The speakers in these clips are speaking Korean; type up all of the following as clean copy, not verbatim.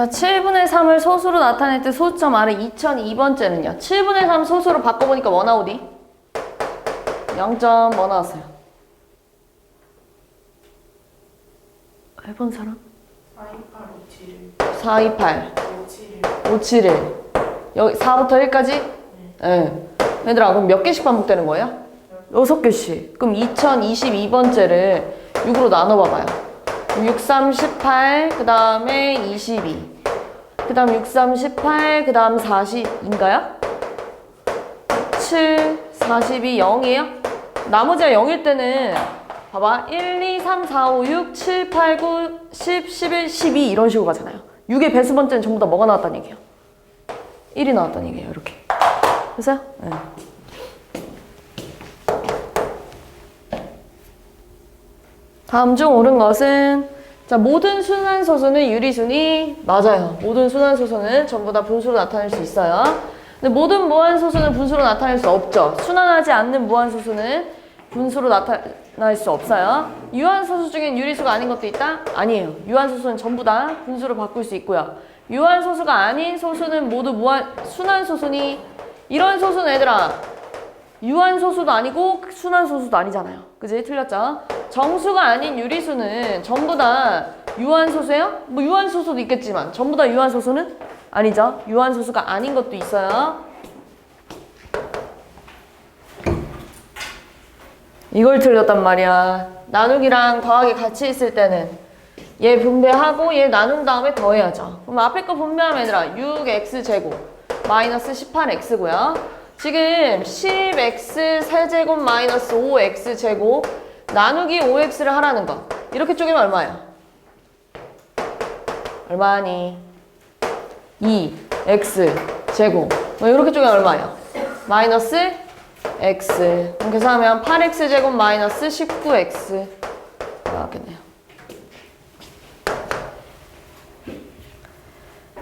자, 7분의 3을 소수로 나타낼 때 소수점 아래 2002번째는요. 7분의 3 소수로 바꿔보니까 뭐 나오디? 0점 뭐 나왔어요? 해본 사람? 428, 571. 여기 4부터 1까지? 네. 얘들아, 그럼 몇 개씩 반복되는 거예요? 6개씩. 그럼 2022번째를 6으로 나눠봐봐요. 6, 3, 18, 그 다음에 22. 그 다음 6, 3, 18, 그 다음 40인가요? 7, 42, 0이에요? 나머지가 0일 때는 봐봐. 1, 2, 3, 4, 5, 6, 7, 8, 9, 10, 11, 12 이런 식으로 가잖아요. 6의 배수 번째는 전부 다 뭐가 나왔다는 얘기예요? 1이 나왔다는 얘기예요. 이렇게. 됐어요? 네. 다음 중 옳은 것은 자, 모든 순환소수는 유리수니 맞아요. 모든 순환소수는 전부 다 분수로 나타낼 수 있어요. 근데 모든 무한소수는 분수로 나타낼 수 없죠. 순환하지 않는 무한소수는 분수로 나타날 수 없어요. 유한소수 중엔 유리수가 아닌 것도 있다? 아니에요. 유한소수는 전부 다 분수로 바꿀 수 있고요. 유한소수가 아닌 소수는 모두 순환소수니 이런 소수는 얘들아 유한소수도 아니고 순환소수도 아니잖아요. 그지? 틀렸죠? 정수가 아닌 유리수는 전부 다 유한소수예요? 뭐 유한소수도 있겠지만 전부 다 유한소수는 아니죠. 유한소수가 아닌 것도 있어요. 이걸 틀렸단 말이야. 나누기랑 더하기 같이 있을 때는 얘 분배하고 얘 나눈 다음에 더해야죠. 그럼 앞에 거 분배하면 얘들아 6x제곱 마이너스 18x고요. 지금 10x 세제곱 마이너스 5x제곱 나누기 5x를 하라는 거. 이렇게 쪼개면 얼마예요? 얼마니? 2x제곱 뭐 이렇게 쪼개면 얼마예요? 마이너스 x. 그럼 계산하면 8x제곱 마이너스 19x 나왔겠네요.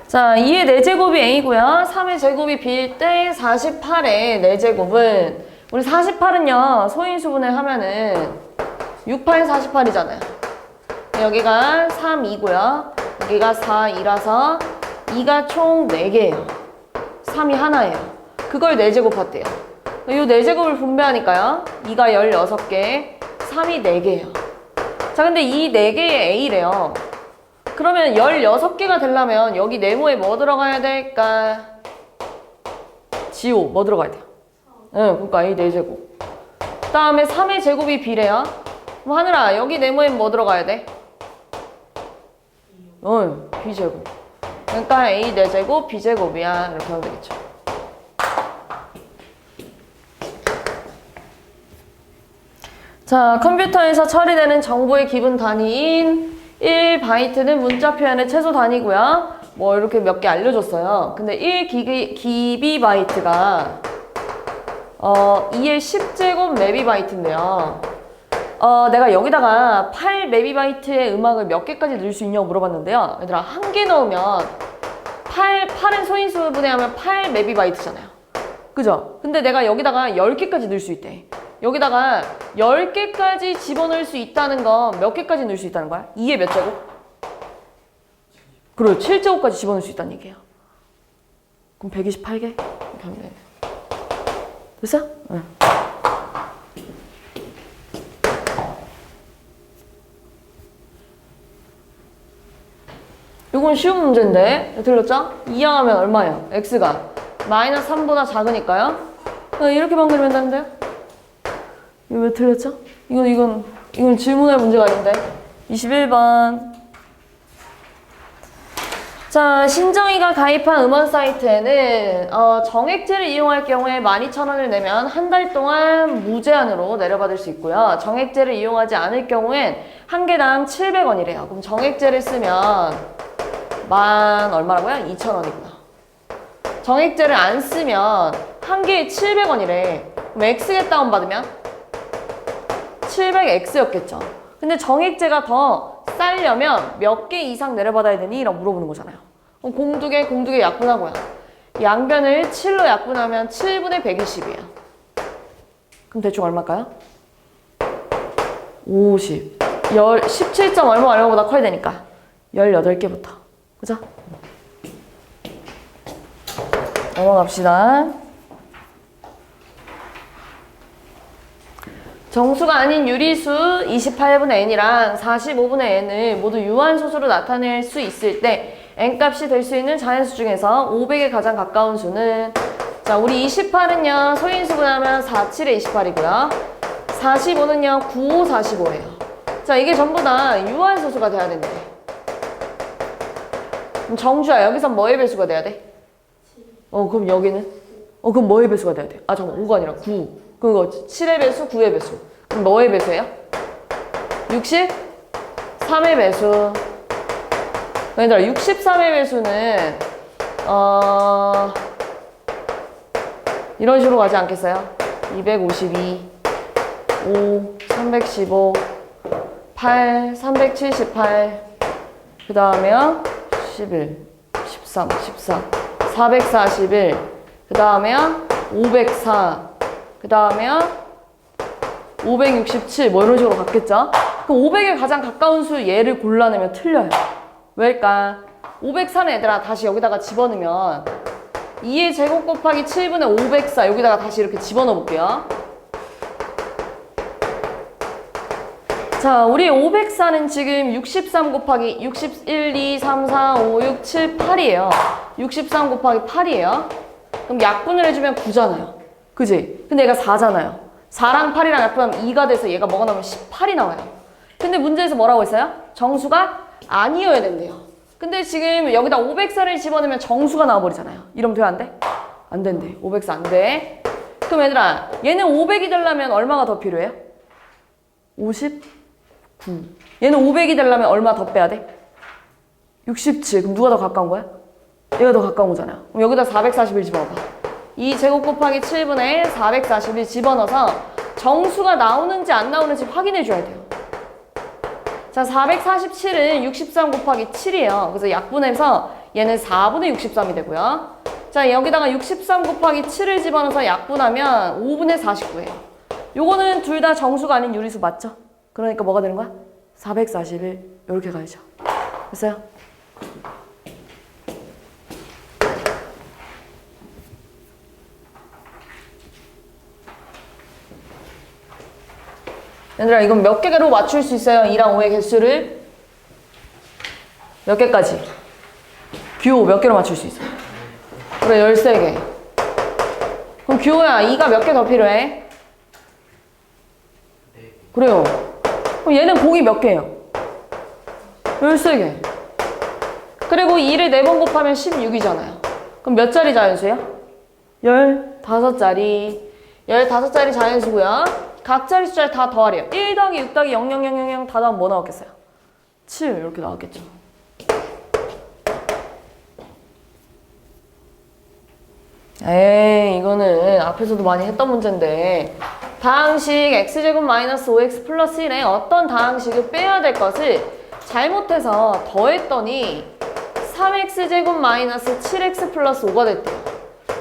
자, 2의 4제곱이 a고요. 3의 제곱이 b일 때 48의 4제곱은 우리 48은요. 소인수분해 하면은 68, 48이잖아요. 여기가 3, 2고요. 여기가 4, 2라서 2가 총 4개예요. 3이 하나예요. 그걸 4제곱 했대요. 이 4제곱을 분배하니까요. 2가 16개, 3이 4개예요. 자, 근데 이 4개의 a래요. 그러면 16개가 되려면 여기 네모에 뭐 들어가야 될까? 지호 뭐 들어가야 돼요? 응, 그러니까 이 4제곱. 그 다음에 3의 제곱이 b래요. 그럼 하늘아 여기 네모에 뭐 들어가야 돼? 응, b제곱. 그러니까 a 4제곱 b제곱이야. 이렇게 하면 되겠죠. 자, 컴퓨터에서 처리되는 정보의 기본 단위인 1바이트는 문자 표현의 최소 단위고요. 뭐 이렇게 몇 개 알려줬어요. 근데 1기비바이트가 2의 10제곱 메비바이트인데요. 내가 여기다가 8메비바이트의 음악을 몇 개까지 넣을 수 있냐고 물어봤는데요. 얘들아, 1개 넣으면 8은 소인수 분해하면 8메비바이트잖아요. 그죠? 근데 내가 여기다가 10개까지 넣을 수 있대. 여기다가 10개까지 집어넣을 수 있다는 건 몇 개까지 넣을 수 있다는 거야? 2의 몇 제곱? 그리고 7제곱까지 집어넣을 수 있다는 얘기예요. 그럼 128개? 이렇게 하면 되네. 됐어? 응. 이건 쉬운 문제인데 들렸죠? 이항하면 얼마예요? x가 마이너스 3보다 작으니까요. 이렇게만 그리면 되는데요? 이거 왜 틀렸죠? 이건 질문할 문제가 아닌데. 21번. 자, 신정이가 가입한 음원 사이트에는 정액제를 이용할 경우에 12,000원을 내면 한 달 동안 무제한으로 내려받을 수 있고요. 정액제를 이용하지 않을 경우엔 한 개당 700원이래요. 그럼 정액제를 쓰면 얼마라고요? 2,000원이구나. 정액제를 안 쓰면 한 개에 700원이래. 그럼 X개 다운받으면 700X였겠죠. 근데 정액제가 더 싸려면 몇 개 이상 내려받아야 되니? 라고 물어보는 거잖아요. 그럼 공두개 약분하고요. 양변을 7로 약분하면 7분의 120이에요. 그럼 대충 얼마일까요? 50. 17점 얼마보다 커야 되니까 18개부터. 그죠? 넘어갑시다. 정수가 아닌 유리수 28분의 n이랑 45분의 n을 모두 유한소수로 나타낼 수 있을 때 n값이 될 수 있는 자연수 중에서 500에 가장 가까운 수는, 자, 우리 28은요 소인수분하면 4, 7에 28이고요 45는요 9, 5, 45예요. 자, 이게 전부 다 유한소수가 돼야 된대. 그럼 정주야, 여기선 뭐의 배수가 돼야 돼? 그럼 여기는? 그럼 뭐의 배수가 돼야 돼? 아, 잠깐, 5가 아니라 9. 그거 7의 배수, 9의 배수. 그럼 뭐의 배수예요? 63의 배수. 얘들아, 63의 배수는 이런 식으로 가지 않겠어요? 252, 5, 315, 8, 378, 그 다음에요 11, 13, 14, 441, 그 다음에요 504, 그 다음에요 567, 뭐 이런 식으로 갔겠죠? 그럼 500에 가장 가까운 수 얘를 골라내면 틀려요. 왜일까? 504는 얘들아 다시 여기다가 집어넣으면 2의 제곱 곱하기 7분의 504 여기다가 다시 이렇게 집어넣어 볼게요. 자, 우리 504는 지금 63 곱하기 61, 2, 3, 4, 5, 6, 7, 8이에요. 63 곱하기 8이에요. 그럼 약분을 해주면 9잖아요. 그지? 근데 얘가 4잖아요. 4랑 8이랑 약분하면 2가 돼서 얘가 뭐가 나오면 18이 나와요. 근데 문제에서 뭐라고 했어요? 정수가 아니어야 된대요. 근데 지금 여기다 504를 집어넣으면 정수가 나와버리잖아요. 이러면 돼, 안 돼? 안 된대. 504 안 돼. 그럼 얘들아, 얘는 500이 되려면 얼마가 더 필요해요? 59. 얘는 500이 되려면 얼마 더 빼야 돼? 67. 그럼 누가 더 가까운 거야? 얘가 더 가까운 거잖아요. 그럼 여기다 441 집어넣어봐. 2 제곱 곱하기 7분의 441 집어넣어서 정수가 나오는지 안 나오는지 확인해 줘야 돼요. 자, 447은 63 곱하기 7이에요. 그래서 약분해서 얘는 4분의 63이 되고요. 자, 여기다가 63 곱하기 7을 집어넣어서 약분하면 5분의 49예요. 요거는 둘 다 정수가 아닌 유리수 맞죠? 그러니까 뭐가 되는 거야? 441 이렇게 가야죠. 됐어요? 얘들아, 이건 몇 개로 맞출 수 있어요? 2랑 5의 개수를? 몇 개까지? 규호 몇 개로 맞출 수 있어? 그래, 13개. 그럼 규호야, 2가 몇 개 더 필요해? 그래요. 그럼 얘는 공이 몇 개예요? 13개. 그리고 2를 4번 곱하면 16이잖아요. 그럼 몇 자리 자연수예요? 15자리. 15자리 자연수고요. 각 자리 숫자를 다 더하래요. 1 더하기 6 더하기 0, 0, 0, 0, 0 다 더하면 뭐 나왔겠어요? 7 이렇게 나왔겠죠. 에이, 이거는 앞에서도 많이 했던 문제인데 다항식 x제곱 마이너스 5x 플러스 1에 어떤 다항식을 빼야 될 것을 잘못해서 더했더니 3x제곱 마이너스 7x 플러스 5가 됐대요.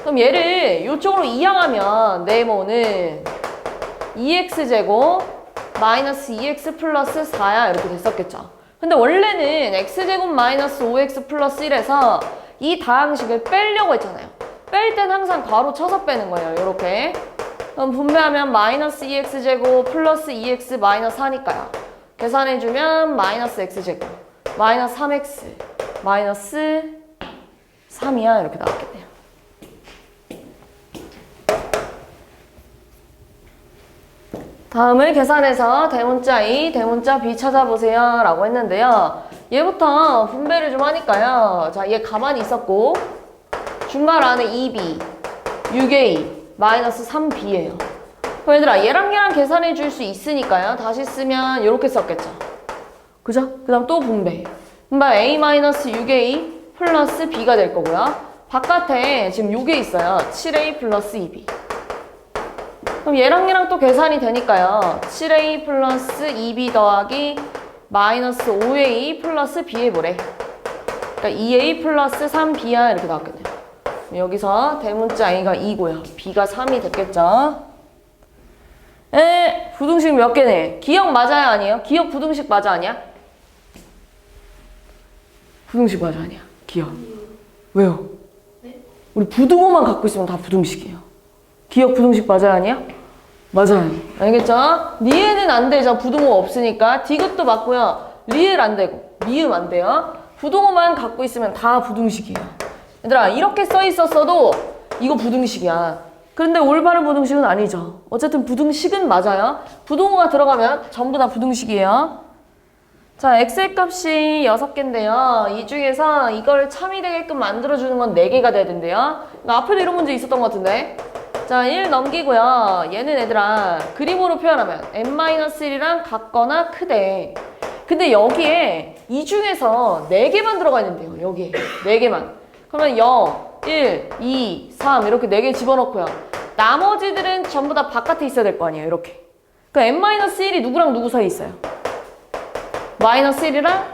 그럼 얘를 이쪽으로 이항하면 네모는 2x제곱 마이너스 2x 플러스 4야 이렇게 됐었겠죠. 근데 원래는 x제곱 마이너스 5x 플러스 1에서 이 다항식을 빼려고 했잖아요. 뺄 땐 항상 괄호 쳐서 빼는 거예요. 이렇게. 그럼 분배하면 마이너스 2x제곱 플러스 2x 마이너스 4니까요. 계산해주면 마이너스 x제곱 마이너스 3x 마이너스 3이야 이렇게 나왔겠네요. 다음을 계산해서 대문자 A, 대문자 B 찾아보세요 라고 했는데요. 얘부터 분배를 좀 하니까요. 자, 얘 가만히 있었고 중괄 안에 2B, 6A, 마이너스 3B예요. 그럼 얘들아, 얘랑 계산해 줄 수 있으니까요. 다시 쓰면 이렇게 썼겠죠. 그죠? 그 다음 또 분배. 분배 A-6A 플러스 B가 될 거고요. 바깥에 지금 요게 있어요. 7A 플러스 2B. 그럼 얘랑 또 계산이 되니까요. 7A 플러스 2B 더하기 마이너스 5A 플러스 B 해보래. 그러니까 2A 플러스 3B야 이렇게 나왔겠네요. 여기서 대문자 A가 2고요. B가 3이 됐겠죠. 부등식 몇 개네? 기억 맞아요? 아니에요? 기억 부등식 맞아? 아니야? 부등식 맞아? 아니야? 기억. 왜요? 네? 우리 부등호만 갖고 있으면 다 부등식이에요. 기억 부등식 맞아요, 아니야? 맞아요. 알겠죠? 니은은 안 되죠. 부등호 없으니까. 디귿도 맞고요. 리을 안 되고 미음 안 돼요. 부등호만 갖고 있으면 다 부등식이에요. 얘들아, 이렇게 써 있었어도 이거 부등식이야. 그런데 올바른 부등식은 아니죠. 어쨌든 부등식은 맞아요. 부등호가 들어가면 전부 다 부등식이에요. 자, x의 값이 6개인데요. 이 중에서 이걸 참이 되게끔 만들어주는 건 4개가 돼야 된대요. 앞에도 이런 문제 있었던 것 같은데. 자, 1 넘기고요. 얘는 얘들아, 그림으로 표현하면 n-1이랑 같거나 크대. 근데 여기에 이 중에서 4개만 들어가 있는데요. 여기에 4개만. 그러면 0, 1, 2, 3 이렇게 4개 집어넣고요. 나머지들은 전부 다 바깥에 있어야 될 거 아니에요. 이렇게. 그러니까 n-1이 누구랑 누구 사이에 있어요? -1이랑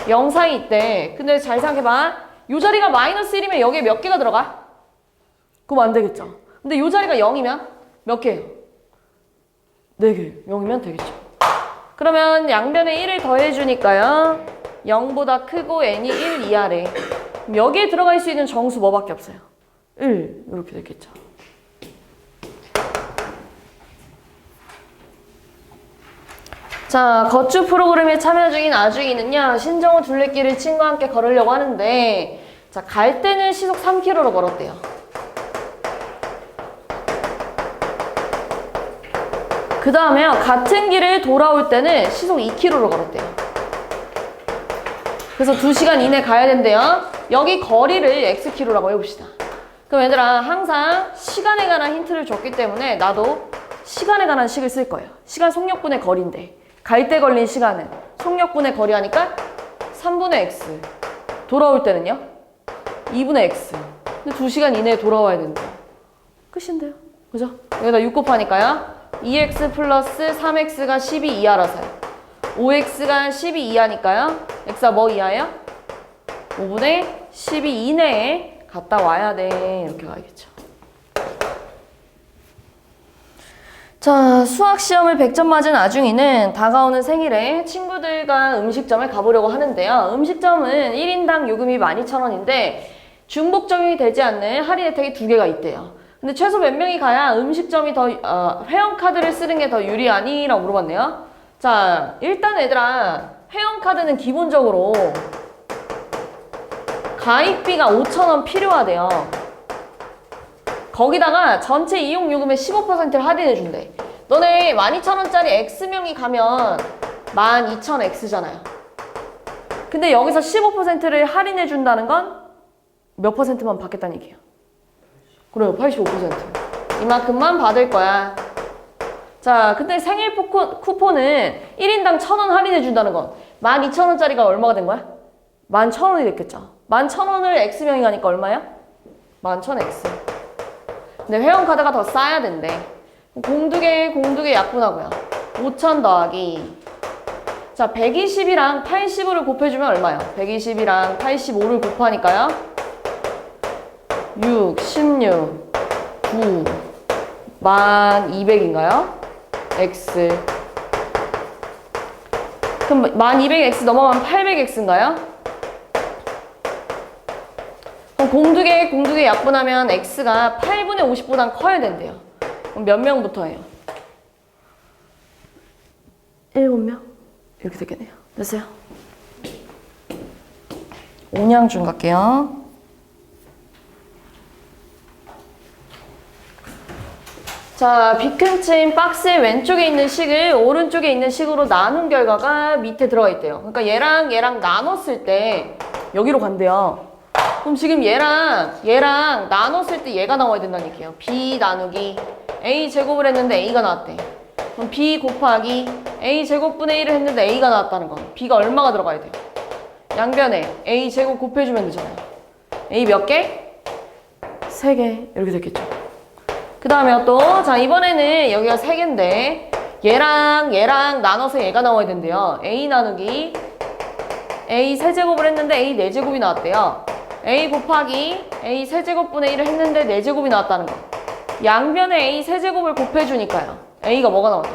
0 사이에 있대. 근데 잘 생각해봐. 이 자리가 -1이면 여기에 몇 개가 들어가? 그럼 안 되겠죠. 근데 이 자리가 0이면 몇 개예요? 4개. 0이면 되겠죠. 그러면 양변에 1을 더해주니까요. 0보다 크고 n이 1 이하래. 그럼 여기에 들어갈 수 있는 정수 뭐밖에 없어요? 1. 이렇게 되겠죠. 자, 거주 프로그램에 참여 중인 아중이는요. 신정호 둘레길을 친구와 함께 걸으려고 하는데 자, 갈 때는 시속 3km로 걸었대요. 그 다음에요. 같은 길을 돌아올 때는 시속 2km로 걸었대요. 그래서 2시간 이내 가야 된대요. 여기 거리를 xkm라고 해봅시다. 그럼 얘들아, 항상 시간에 관한 힌트를 줬기 때문에 나도 시간에 관한 식을 쓸 거예요. 시간 속력분의 거리인데 갈 때 걸린 시간은 속력분의 거리 하니까 3분의 x. 돌아올 때는요? 2분의 x. 근데 2시간 이내에 돌아와야 된대요. 끝인데요. 그죠? 여기다 6 곱하니까요. 2x 플러스 3x가 12 이하라서요. 5x가 12 이하니까요. x가 뭐 이하예요? 5분의 12 이내에 갔다 와야 돼. 이렇게 가야겠죠. 자, 수학시험을 100점 맞은 아중이는 다가오는 생일에 친구들과 음식점을 가보려고 하는데요. 음식점은 1인당 요금이 12,000원인데 중복 적용이 되지 않는 할인 혜택이 2개가 있대요. 근데 최소 몇 명이 가야 음식점이 더 회원카드를 쓰는 게 더 유리하니? 라고 물어봤네요. 자, 일단 얘들아, 회원카드는 기본적으로 가입비가 5,000원 필요하대요. 거기다가 전체 이용요금의 15%를 할인해준대. 너네 12,000원짜리 X명이 가면 12,000X잖아요. 근데 여기서 15%를 할인해준다는 건 몇 퍼센트만 받겠다는 얘기예요? 그래요, 85%. 이만큼만 받을 거야. 자, 근데 생일 쿠폰은 1인당 1,000원 할인해준다는 건 12,000원짜리가 얼마가 된 거야? 11,000원이 됐겠죠. 11,000원을 X명이 가니까 얼마야? 11,000X. 근데 회원카드가 더 싸야 된대. 공두개 약분하고요. 5,000 더하기. 자, 120이랑 85를 곱해주면 얼마요? 120이랑 85를 곱하니까요. 6, 16, 9, 1200인가요? X. 그럼 1200X 넘어가면 800X인가요? 그럼 공두개 약분하면 X가 8분의 50보단 커야 된대요. 그럼 몇 명부터 해요? 7명? 이렇게 되겠네요. 됐어요? 온양중 갈게요. 자, B큰침 박스의 왼쪽에 있는 식을 오른쪽에 있는 식으로 나눈 결과가 밑에 들어가 있대요. 그러니까 얘랑 나눴을 때 여기로 간대요. 그럼 지금 얘랑 나눴을 때 얘가 나와야 된다는 얘기예요. B 나누기 A 제곱을 했는데 A가 나왔대. 그럼 B 곱하기 A 제곱분의 1을 했는데 A가 나왔다는 거. B가 얼마가 들어가야 돼요? 양변에 A 제곱 곱해주면 되잖아요. A 몇 개? 3개. 이렇게 됐겠죠. 그 다음에 또, 자, 이번에는 여기가 3개인데, 얘랑 나눠서 얘가 나와야 된대요. A 나누기, A 세제곱을 했는데 A 4제곱이 나왔대요. A 곱하기, A 세제곱분의 1을 했는데 4제곱이 나왔다는 거. 양변에 A 세제곱을 곱해주니까요. A가 뭐가 나왔대?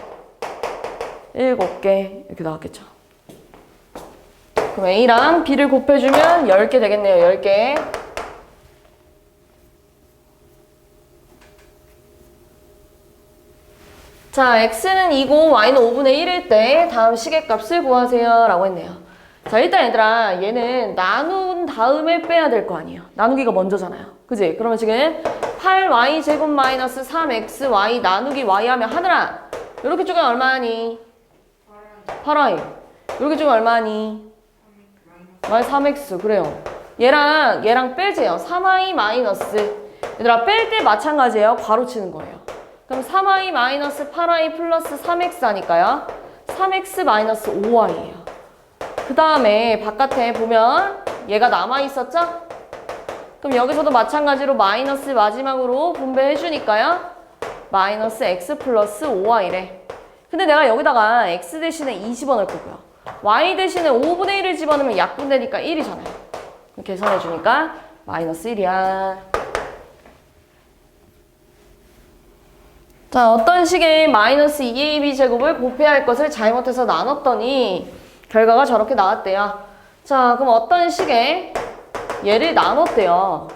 7개. 이렇게 나왔겠죠. 그럼 A랑 B를 곱해주면 10개 되겠네요. 10개. 자, x는 2고 y는 5분의 1일 때 다음 시계값을 구하세요 라고 했네요. 자, 일단 얘들아, 얘는 나눈 다음에 빼야 될 거 아니에요. 나누기가 먼저잖아요. 그지? 그러면 지금 8y제곱 마이너스 3xy 나누기 y 하면 하늘아, 이렇게 쪼개면 얼마니? 8y. 이렇게 쪼개면 얼마니? y 3x. 그래요. 얘랑 빼재요. 3y 마이너스. 얘들아, 뺄 때 마찬가지예요. 괄호 치는 거예요. 그럼 3y 마이너스 8y 플러스 3x 하니까요. 3x 마이너스 5y예요. 그 다음에 바깥에 보면 얘가 남아있었죠? 그럼 여기서도 마찬가지로 마이너스 마지막으로 분배해주니까요. 마이너스 x 플러스 5y래. 근데 내가 여기다가 x 대신에 2 집어넣을 거고요. y 대신에 5분의 1을 집어넣으면 약분되니까 1이잖아요. 계산해주니까 마이너스 1이야. 자, 어떤 식의 마이너스 2ab 제곱을 곱해야 할 것을 잘못해서 나눴더니 결과가 저렇게 나왔대요. 자, 그럼 어떤 식의 얘를 나눴대요.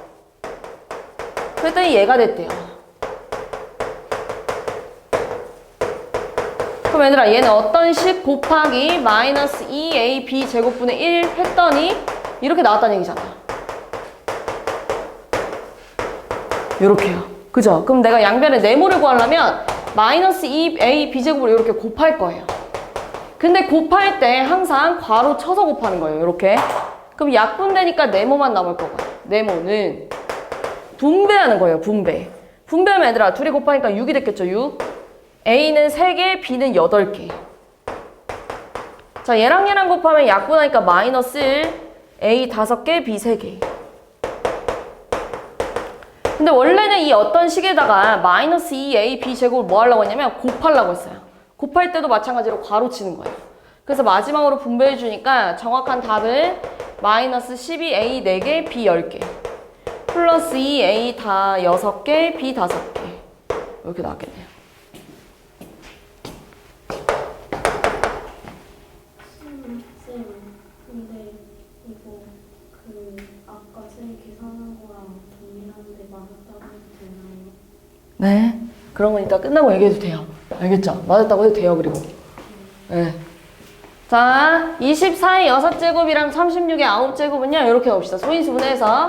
그랬더니 얘가 됐대요. 그럼 얘들아, 얘는 어떤 식 곱하기 마이너스 2ab 제곱분의 1 했더니 이렇게 나왔다는 얘기잖아요. 요렇게요. 그죠? 그럼 내가 양변의 네모를 구하려면 마이너스 2ab 제곱을 이렇게 곱할 거예요. 근데 곱할 때 항상 괄호 쳐서 곱하는 거예요. 이렇게. 그럼 약분되니까 네모만 남을 거고요. 네모는 분배하는 거예요. 분배. 분배하면 얘들아, 둘이 곱하니까 6이 됐겠죠. 6. A는 3개, B는 8개. 자, 얘랑 곱하면 약분하니까 마이너스 1, A 5개, B 3개. 근데 원래는 이 어떤 식에다가 마이너스 2A, B 제곱을 뭐 하려고 했냐면 곱하려고 했어요. 곱할 때도 마찬가지로 괄호 치는 거예요. 그래서 마지막으로 분배해 주니까 정확한 답은 마이너스 12A 4개, B 10개. 플러스 2A 다 6개, B 5개. 이렇게 나왔겠네요. 근데 이거 아까 쌤 계산한 거랑 동일한데 맞았다고 해도 되나요? 네. 그런 건 이따 끝나고 얘기해도 돼요. 알겠죠? 맞았다고 해도 돼요, 그리고. 네. 자, 24의 6제곱이랑 36의 9제곱은요, 이렇게 봅시다. 소인수분해서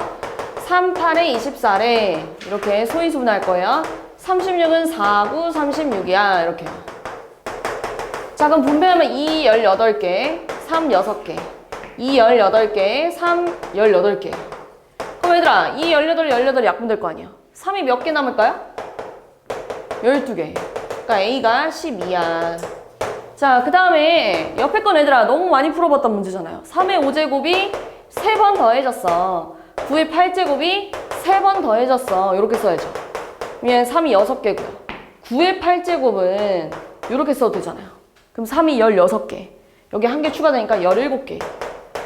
3, 8의 24래. 이렇게 소인수분할 거예요. 36은 4, 9, 36이야. 이렇게요. 자, 그럼 분배하면 2, 18개, 3, 6개. 2, 18개, 3, 18개. 그럼 얘들아, 2, 18, 18 약분될 거 아니에요. 3이 몇 개 남을까요? 12개. 그러니까 A가 12야. 자, 그 다음에 옆에 건 얘들아 너무 많이 풀어봤던 문제잖아요. 3의 5제곱이 3번 더해졌어. 9의 8제곱이 3번 더해졌어. 이렇게 써야죠. 얘는 3이 6개고요. 9의 8제곱은 이렇게 써도 되잖아요. 그럼 3이 16개. 여기 한 개 추가되니까 17개.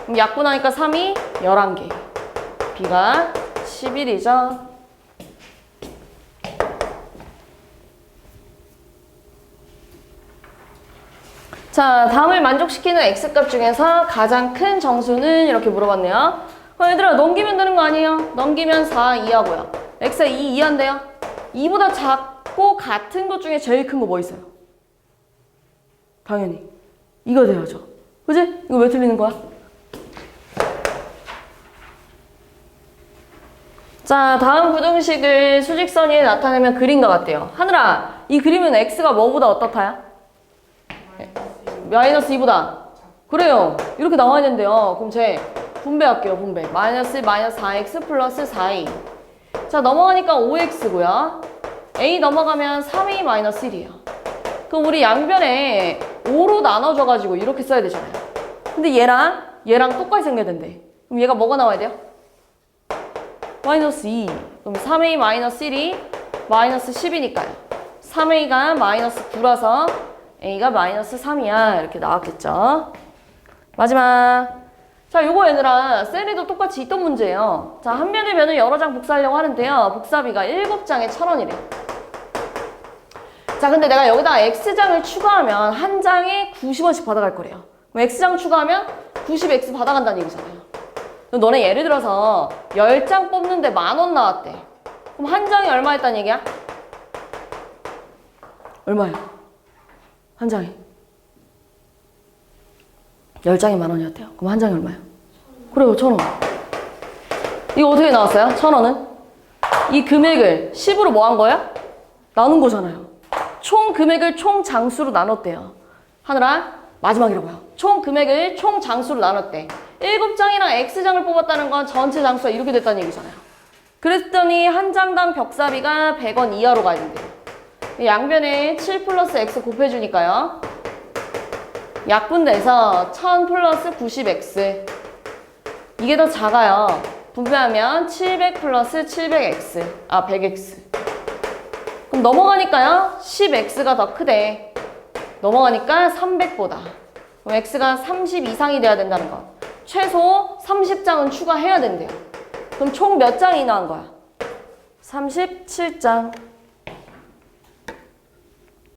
그럼 약분하니까 3이 11개. B가 11이죠. 자, 다음을 만족시키는 x값 중에서 가장 큰 정수는 이렇게 물어봤네요. 그럼 얘들아 넘기면 되는 거 아니에요? 넘기면 4 이하고요. x가 2 이하인데요. 2보다 작고 같은 것 중에 제일 큰 거 뭐 있어요? 당연히 이거 돼야죠. 그지? 이거 왜 틀리는 거야? 자, 다음 부등식을 수직선 위에 나타내면 그림과 같대요. 하늘아, 이 그림은 x가 뭐보다 어떻다야? 마이너스 2보다. 그래요. 이렇게 나와야 된대요. 그럼 제 분배할게요. 분배. 마이너스 4x 플러스 4a. 자, 넘어가니까 5x고요. a 넘어가면 3a 마이너스 1이에요. 그럼 우리 양변에 5로 나눠줘가지고 이렇게 써야 되잖아요. 근데 얘랑 똑같이 생겨야 된대. 그럼 얘가 뭐가 나와야 돼요? 마이너스 2. 그럼 3a 마이너스 1이 마이너스 10이니까요. 3a가 마이너스 9라서 A가 마이너스 3이야. 이렇게 나왔겠죠. 마지막. 자, 요거 얘들아, 셀에도 똑같이 있던 문제예요. 자, 한 변의 면을 여러 장 복사하려고 하는데요. 복사비가 7장에 1,000원이래요. 자, 근데 내가 여기다가 X장을 추가하면 한 장에 90원씩 받아갈 거래요. 그럼 X장 추가하면 90X 받아간다는 얘기잖아요. 너네 예를 들어서 10장 뽑는데 10,000원 나왔대. 그럼 한 장이 얼마 했다는 얘기야? 얼마야? 한 장에. 10장이 10,000원이었대요. 그럼 한 장이 얼마예요? 그래요, 1,000원. 이거 어떻게 나왔어요? 1,000원은? 이 금액을 10으로 뭐 한 거야? 나눈 거잖아요. 총 금액을 총 장수로 나눴대요. 하늘아, 마지막이라고요. 총 금액을 총 장수로 나눴대. 7장이랑 X장을 뽑았다는 건 전체 장수가 이렇게 됐다는 얘기잖아요. 그랬더니 한 장당 벽사비가 100원 이하로 가야 된대요. 양변에 7 플러스 X 곱해주니까요. 약분돼서 1000 플러스 90X. 이게 더 작아요. 분배하면 700 플러스 700X. 100X. 그럼 넘어가니까요. 10X가 더 크대. 넘어가니까 300보다. 그럼 X가 30 이상이 돼야 된다는 거. 최소 30장은 추가해야 된대요. 그럼 총 몇 장이 나온 거야? 37장.